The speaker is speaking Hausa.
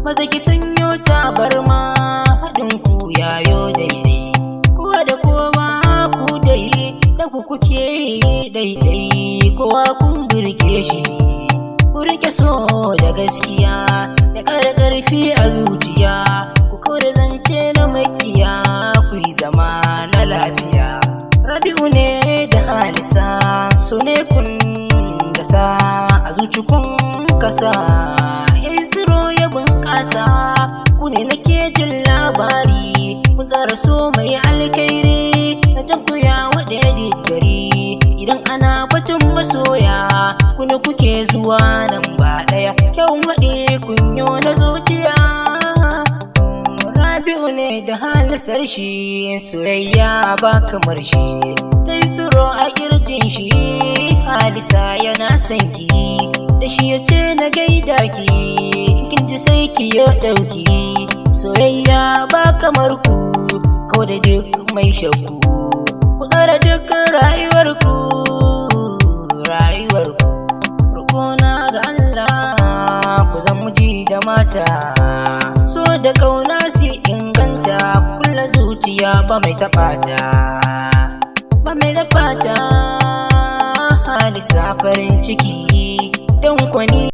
maza ki sanyo tabarma haɗin ku yayo daidai, kowa da kowa ku dai da ku kuke daidai, kowa kun burge shi. Ku rike so da gaskiya da ƙara ƙarfi a zuciya, ku kauda zance na makiya, ku yi zama na lafiya. Rabi'u ne da Halisa, so ne kun dasa a zuci kun kasa, yayi tsiro ya bunƙasa. Ku ne nake jin labari, kun tsara so mai alkairi, na jan ku ya waɗe diddari. Idan ana batun masoya, kuna kuke zuwa nan ba ɗaya, kyau waɗe kunyo na zuciya. Rabi'u ne da Halisar shi, soyayya ba kamar shi, ta yi tsiro a ƙirjin shi. Halisa yana son ki, da shi ya ce na gaida ki, kin ji sai ki yo ɗauki. Soyayya ba kamar ku, kau da duk mai shakku, ku ƙara duk rayuwarku. Rukuna ga Allah, ku zan miji da mata, so da ƙauna su inganta, kulla zuciya ba mai taɓa ta, ba mai taɓa ta. Halisa farin ciki don kwani